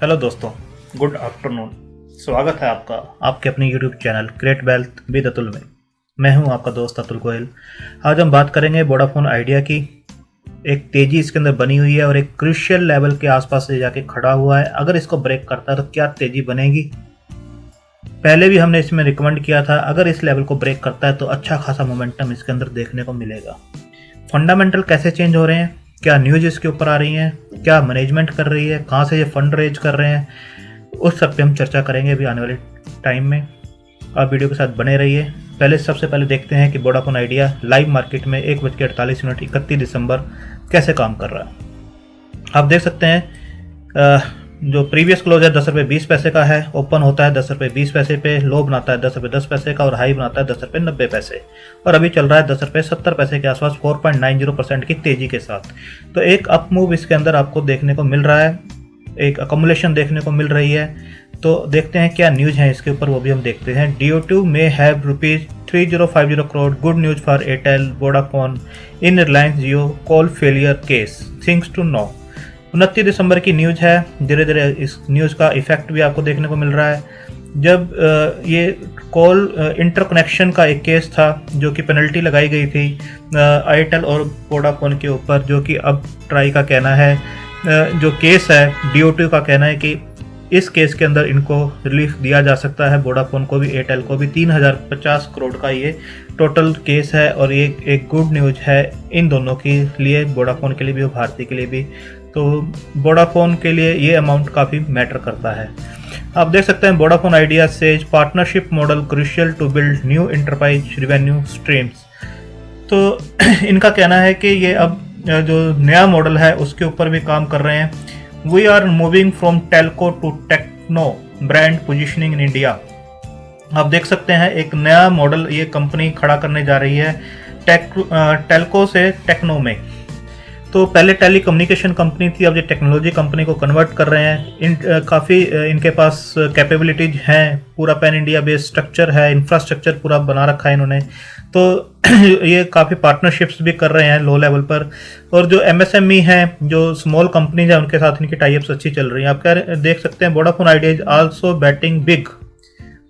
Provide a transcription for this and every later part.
Hello दोस्तों, good afternoon. स्वागत है आपका आपके अपने YouTube channel create wealth with Atul में। मैं हूं आपका दोस्त अतुल गोयल। आज हम बात करेंगे वोडाफोन आइडिया की। एक तेजी इसके अंदर बनी हुई है और एक क्रूशियल लेवल के आसपास से जाके खड़ा हुआ है। अगर इसको ब्रेक करता है तो क्या तेजी बनेगी। पहले भी हमने इसमें रिकमेंड किया था, अगर इस लेवल को ब्रेक करता है तो अच्छा खासा मोमेंटम इसके अंदर देखने को मिलेगा। फंडामेंटल कैसे चेंज हो रहे हैं, क्या न्यूज इसके ऊपर आ रही हैं, क्या मैनेजमेंट कर रही है, कहाँ से ये फंड रेज कर रहे हैं, उस सब पे हम चर्चा करेंगे अभी आने वाले टाइम में। आप वीडियो के साथ बने रहिए। सबसे पहले देखते हैं कि वोडाफोन आइडिया लाइव मार्केट में 1:48 31 दिसंबर कैसे काम कर रहा है। आप देख सकते हैं जो प्रीवियस क्लोज है 10 रुपये 20 पैसे का है, ओपन होता है 10 रुपये 20 पैसे पे, लो बनाता है 10 रुपये 10 पैसे का और हाई बनाता है 10 रुपये 90 पैसे और अभी चल रहा है 10 रुपये 70 पैसे के आसपास 4.90% की तेजी के साथ। तो एक अप मूव इसके अंदर आपको देखने को मिल रहा है, एक अकोमुलेशन देखने को मिल रही है। तो देखते हैं क्या न्यूज है इसके ऊपर, वो भी हम देखते हैं। DO2 में have ₹3050 crore, good news for Airtel Vodafone in Reliance Jio call failure case, things to know. 29 दिसंबर की न्यूज है। धीरे धीरे इस न्यूज़ का इफेक्ट भी आपको देखने को मिल रहा है। जब ये कॉल इंटरकनेक्शन का एक केस था जो कि पेनल्टी लगाई गई थी एयरटेल और वोडाफोन के ऊपर, जो कि अब ट्राई का कहना है, जो केस है DO2 का कहना है कि इस केस के अंदर इनको रिलीफ दिया जा सकता है, वोडाफोन को भी एयरटेल को भी। 3050 करोड़ का ये टोटल केस है और ये एक गुड न्यूज है इन दोनों के लिए, वोडाफोन के लिए भी और भारती के लिए भी। तो वोडाफोन के लिए ये अमाउंट काफ़ी मैटर करता है। आप देख सकते हैं Vodafone Idea says partnership model crucial to build new enterprise revenue streams. तो इनका कहना है कि ये अब जो नया मॉडल है उसके ऊपर भी काम कर रहे हैं। We are moving from telco to techno brand positioning in India. आप देख सकते हैं एक नया मॉडल ये कंपनी खड़ा करने जा रही है टेलको से टेक्नो में। तो पहले टेली कम्युनिकेशन कंपनी थी, अब ये टेक्नोलॉजी कंपनी को कन्वर्ट कर रहे हैं। काफ़ी इनके पास कैपेबिलिटीज हैं, पूरा पैन इंडिया बेस्ड स्ट्रक्चर है, इंफ्रास्ट्रक्चर पूरा बना रखा है इन्होंने। तो ये काफ़ी पार्टनरशिप्स भी कर रहे हैं लो लेवल पर। और जो MSME हैं, जो स्मॉल कंपनीज हैं, उनके साथ इनकी टाइप्स अच्छी चल रही हैं। आप क्या देख सकते हैं Vodafone Idea is also batting big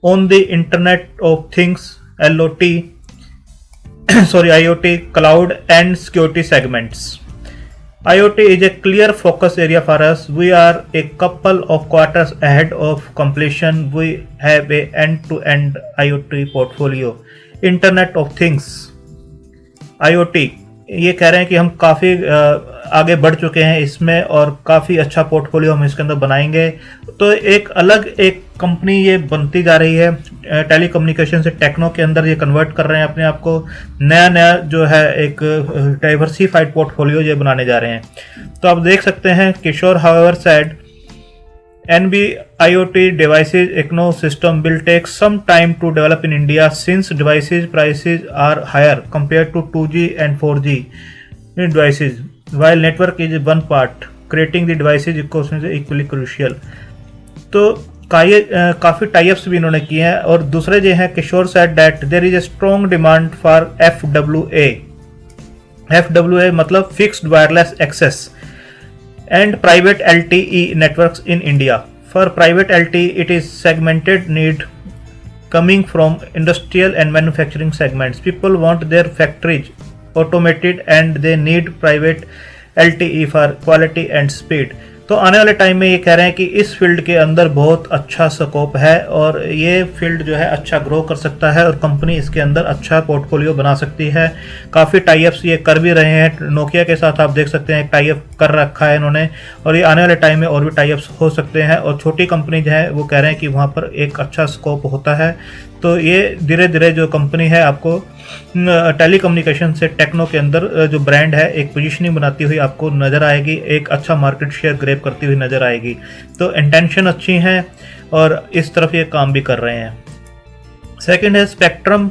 on the internet of things IoT, cloud and security segments. IoT is a clear focus area for us. We are a couple of quarters ahead of completion. We have a end-to-end IoT portfolio. Internet of Things, IoT, ये कह रहे हैं कि हम काफ़ी आगे बढ़ चुके हैं इसमें और काफ़ी अच्छा पोर्टफोलियो हम इसके अंदर बनाएंगे। तो एक अलग एक कंपनी ये बनती जा रही है। टेली कम्युनिकेशन से टेक्नो के अंदर ये कन्वर्ट कर रहे हैं अपने आप को। नया जो है एक डाइवर्सिफाइड पोर्टफोलियो ये बनाने जा रहे हैं। तो आप देख सकते हैं Kishore however said NB IoT devices ecosystem will take some time to develop in India since devices prices are higher compared to 2G and 4G devices. While network is one part, creating the devices ecosystem is equally crucial. तो काफ़ी types भी इन्होंने किए हैं। और दूसरे जो हैं Kishore said that there is a strong demand for FWA मतलब fixed wireless access and private LTE networks in India. For private LTE, it is segmented need coming from industrial and manufacturing segments. People want their factories automated and they need private LTE for quality and speed. तो आने वाले time में ये कह रहे हैं कि इस फील्ड के अंदर बहुत अच्छा स्कोप है और ये फील्ड जो है अच्छा ग्रो कर सकता है और कंपनी इसके अंदर अच्छा पोर्टफोलियो बना सकती है। काफ़ी टाइप्स ये कर भी रहे हैं। नोकिया के साथ आप देख सकते हैं एक टाइप कर रखा है इन्होंने और ये आने वाले टाइम में और भी टाइप्स हो सकते हैं। और छोटी कंपनी जो है वो कह रहे हैं कि वहाँ पर एक अच्छा स्कोप होता है। तो ये धीरे धीरे जो कंपनी है आपको टेली कम्युनिकेशन से टेक्नो के अंदर जो ब्रांड है एक पोजीशनिंग बनाती हुई आपको नज़र आएगी, एक अच्छा मार्केट शेयर ग्रैब करती हुई नज़र आएगी। तो इंटेंशन अच्छी हैं और इस तरफ ये काम भी कर रहे हैं। सेकंड है spectrum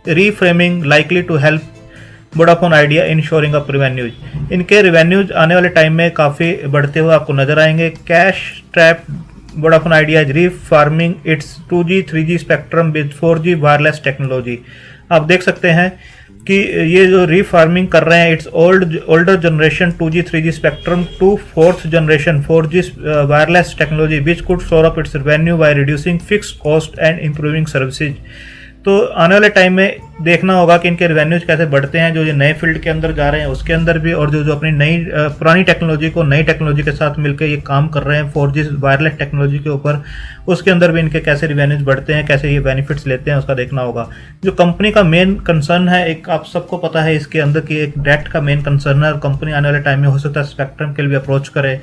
reframing likely to help Vodafone Idea in shoring up revenues. इनके रेवेन्यूज आने वाले टाइम में काफ़ी बढ़ते हुए आपको नज़र आएंगे। Cash trap Vodafone Idea is refarming its 2G 3G spectrum with 4G wireless technology. आप देख सकते हैं कि ये जो रीफार्मिंग कर रहे हैं, its older generation 2G 3G spectrum to fourth generation 4G wireless technology which could soar up its revenue by reducing fix cost and improving services. तो आने वाले टाइम में देखना होगा कि इनके रेवेन्यूज कैसे बढ़ते हैं, जो ये नए फील्ड के अंदर जा रहे हैं उसके अंदर भी, और जो अपनी नई पुरानी टेक्नोलॉजी को नई टेक्नोलॉजी के साथ मिलकर ये काम कर रहे हैं 4G वायरलेस टेक्नोलॉजी के ऊपर, उसके अंदर भी इनके कैसे रेवेन्यूज बढ़ते हैं, कैसे ये बेनिफिट्स लेते हैं, उसका देखना होगा। जो कंपनी का मेन कंसर्न है, एक आप सबको पता है इसके अंदर की एक डेट का मेन कंसर्न है, और कंपनी आने वाले टाइम में हो सकता है स्पेक्ट्रम के लिए अप्रोच करे।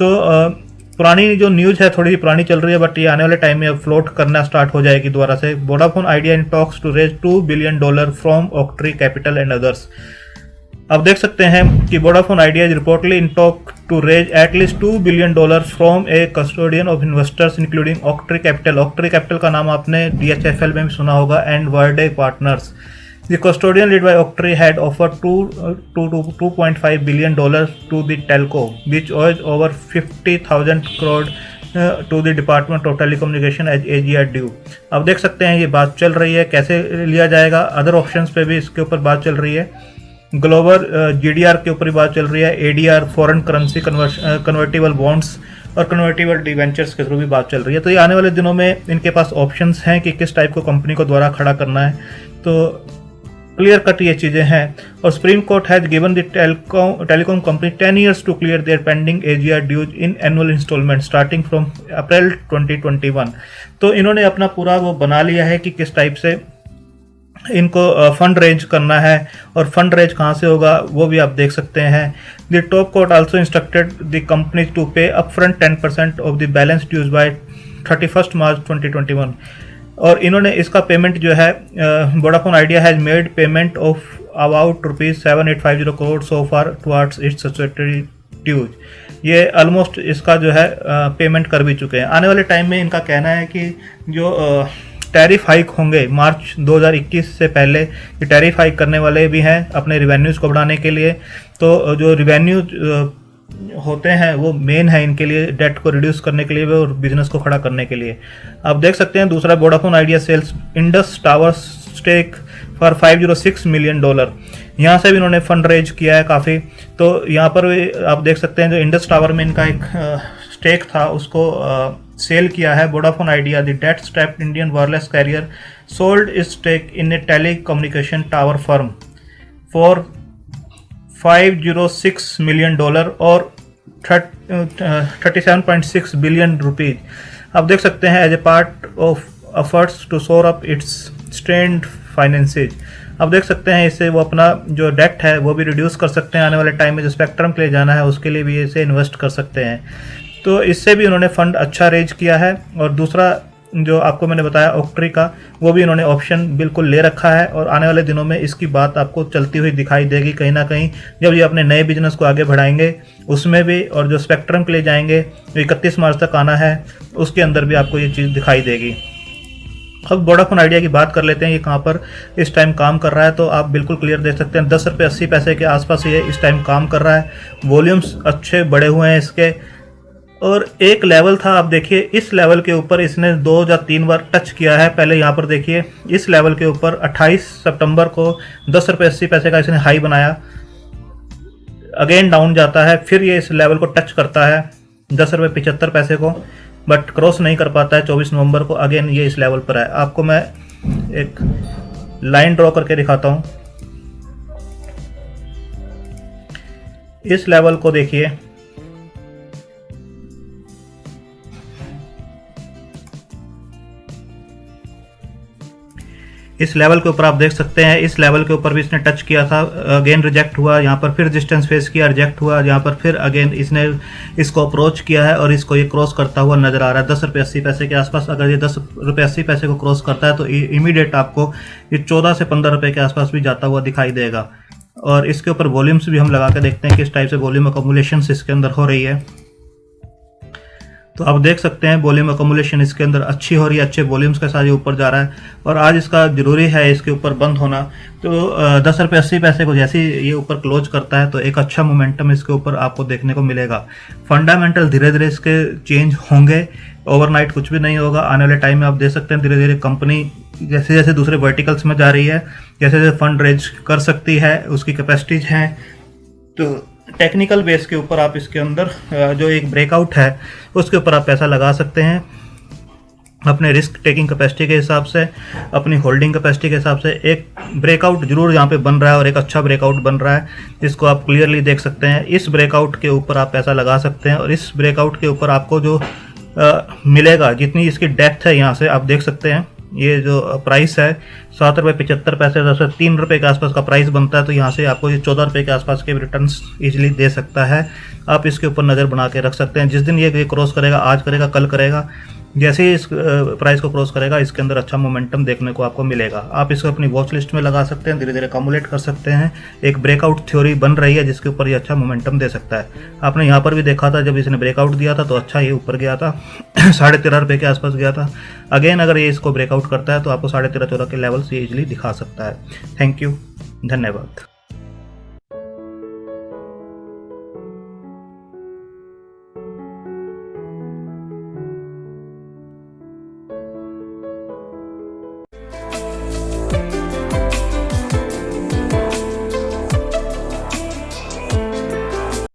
तो पुरानी जो न्यूज़ है थोड़ी पुरानी चल रही है, बट ये आने वाले टाइम में फ्लोट करना स्टार्ट हो जाएगी दोबारा से। Vodafone Idea in talks to raise $2 billion from Oaktree Capital and others. आप देख सकते हैं कि Vodafone Idea is reportedly in talk to raise at least $2 billion from a custodian of investors including Oaktree Capital. Oaktree Capital का नाम आपने DHFL में भी सुना होगा, and Varde partners. The custodian led by Octree had offered $2.5 billion to the telco, which owes over 50,000 crore to the Department of Telecommunication as AGR due। अब देख सकते हैं ये बात चल रही है, कैसे लिया जाएगा। अदर ऑप्शंस पे भी इसके ऊपर बात चल रही है, ग्लोबल GDR के ऊपर भी बात चल रही है, ADR foreign currency convertible bonds और कन्वर्टेबल डिवेंचर्स के थ्रू भी बात चल रही है। तो ये आने वाले दिनों में इनके पास ऑप्शंस हैं कि किस टाइप को कंपनी को द्वारा खड़ा करना है। तो क्लियर कट ये चीज़ें हैं। और Supreme Court has given the telecom company 10 years to clear their pending AGR dues in annual instalment starting from April 2021। तो इन्होंने अपना पूरा वो बना लिया है कि किस टाइप से इनको फंड रेज करना है, और फंड रेज कहाँ से होगा वो भी आप देख सकते हैं। The top court also instructed the company to pay upfront 10% of the balance dues by 31 March 2021। और इन्होंने इसका पेमेंट जो है, Vodafone Idea has made payment of about ₹7850 crore so far towards its statutory dues. ये ऑलमोस्ट इसका जो है payment कर भी चुके हैं। आने वाले टाइम में इनका कहना है कि जो टैरिफ हाइक होंगे मार्च 2021 से पहले, ये टैरिफ हाइक करने वाले भी हैं अपने रिवेन्यूज़ को बढ़ाने के लिए। तो जो रिवेन्यू होते हैं वो मेन है इनके लिए, डेट को रिड्यूस करने के लिए और बिजनेस को खड़ा करने के लिए। आप देख सकते हैं दूसरा, Vodafone Idea sells Indus tower stake for $506 million। यहाँ से भी इन्होंने फंड रेज किया है काफ़ी। तो यहाँ पर भी आप देख सकते हैं जो इंडस टावर में इनका एक स्टेक था उसको सेल किया है। Vodafone Idea the debt strapped Indian wireless carrier sold its stake in a telecommunication tower firm for $506 million और 37.6 billion रुपीज। आप देख सकते हैं as a part of efforts to shore up its strained finances. आप देख सकते हैं इससे वो अपना जो डेट है वो भी रिड्यूस कर सकते हैं। आने वाले टाइम में जो स्पेक्ट्रम के लिए जाना है उसके लिए भी इसे इन्वेस्ट कर सकते हैं। तो इससे भी उन्होंने फंड अच्छा रेज किया है। और दूसरा जो आपको मैंने बताया ऑक्ट्री का, वो भी इन्होंने ऑप्शन बिल्कुल ले रखा है, और आने वाले दिनों में इसकी बात आपको चलती हुई दिखाई देगी कहीं ना कहीं, जब ये अपने नए बिजनेस को आगे बढ़ाएंगे उसमें भी, और जो स्पेक्ट्रम के लिए जाएंगे 31 मार्च तक आना है उसके अंदर भी आपको ये चीज़ दिखाई देगी। अब वोडाफोन आइडिया की बात कर लेते हैं, ये कहाँ पर इस टाइम काम कर रहा है। तो आप बिल्कुल क्लियर देख सकते हैं ₹10.80 के आसपास ये इस टाइम काम कर रहा है। वॉल्यूम्स अच्छे बड़े हुए हैं इसके, और एक लेवल था, आप देखिए इस लेवल के ऊपर इसने 2 या 3 बार टच किया है। पहले यहाँ पर देखिए इस लेवल के ऊपर 28 सितंबर को ₹10.80 का इसने हाई बनाया, अगेन डाउन जाता है, फिर ये इस लेवल को टच करता है ₹10.75 को, बट क्रॉस नहीं कर पाता है। 24 नवंबर को अगेन ये इस लेवल पर है। आपको मैं एक लाइन ड्रॉ करके दिखाता हूँ। इस लेवल को देखिए, इस लेवल के ऊपर आप देख सकते हैं, इस लेवल के ऊपर भी इसने टच किया था, अगेन रिजेक्ट हुआ, यहाँ पर फिर रेजिस्टेंस फेस किया, रिजेक्ट हुआ, यहाँ पर फिर अगेन इसने इसको अप्रोच किया है और इसको ये क्रॉस करता हुआ नजर आ रहा है ₹10.80 के आसपास। अगर ये ₹10.80 को क्रॉस करता है तो इमीडिएट आपको ये 14 से 15 रुपये के आसपास भी जाता हुआ दिखाई देगा। और इसके ऊपर वॉल्यूम्स भी हम लगा के देखते हैं किस टाइप से वॉल्यूम अकोमुलेशन इसके अंदर हो रही है। तो आप देख सकते हैं वॉल्यूम अकोमुलेशन इसके अंदर अच्छी हो रही है, अच्छे वॉल्यूम्स के साथ ये ऊपर जा रहा है, और आज इसका ज़रूरी है इसके ऊपर बंद होना। तो ₹10.80 को जैसे ही ये ऊपर क्लोज करता है तो एक अच्छा मोमेंटम इसके ऊपर आपको देखने को मिलेगा। फंडामेंटल धीरे धीरे इसके चेंज होंगे ओवरनाइट कुछ भी नहीं होगा। आने वाले टाइम में आप देख सकते हैं धीरे धीरे कंपनी जैसे जैसे दूसरे वर्टिकल्स में जा रही है, जैसे जैसे फंड रेज कर सकती है, उसकी कैपेसिटीज हैं, तो टेक्निकल बेस के ऊपर आप इसके अंदर जो एक ब्रेकआउट है उसके ऊपर आप पैसा लगा सकते हैं अपने रिस्क टेकिंग कैपेसिटी के हिसाब से, अपनी होल्डिंग कैपेसिटी के हिसाब से। एक ब्रेकआउट जरूर यहाँ पे बन रहा है और एक अच्छा ब्रेकआउट बन रहा है जिसको आप क्लियरली देख सकते हैं। इस ब्रेकआउट के ऊपर आप पैसा लगा सकते हैं और इस ब्रेकआउट के ऊपर आपको जो मिलेगा, जितनी इसकी डेप्थ है यहाँ से आप देख सकते हैं। ये जो प्राइस है 7.75 से 3 रुपये के आसपास का प्राइस बनता है, तो यहाँ से आपको ये 14 रुपये के आसपास के रिटर्न्स इजीली दे सकता है। आप इसके ऊपर नज़र बना के रख सकते हैं। जिस दिन ये क्रॉस करेगा, आज करेगा, कल करेगा, जैसे ही इस प्राइस को क्रॉस करेगा इसके अंदर अच्छा मोमेंटम देखने को आपको मिलेगा। आप इसको अपनी वॉच लिस्ट में लगा सकते हैं, धीरे धीरे कम्युलेट कर सकते हैं। एक ब्रेकआउट थ्योरी बन रही है जिसके ऊपर ये अच्छा मोमेंटम दे सकता है। आपने यहाँ पर भी देखा था जब इसने ब्रेकआउट दिया था तो अच्छा ये ऊपर गया था 13.5 रुपये के आसपास गया था। अगेन अगर ये इसको ब्रेकआउट करता है तो आपको 13.5-14 के लेवल्स ये इजीली दिखा सकता है। थैंक यू, धन्यवाद।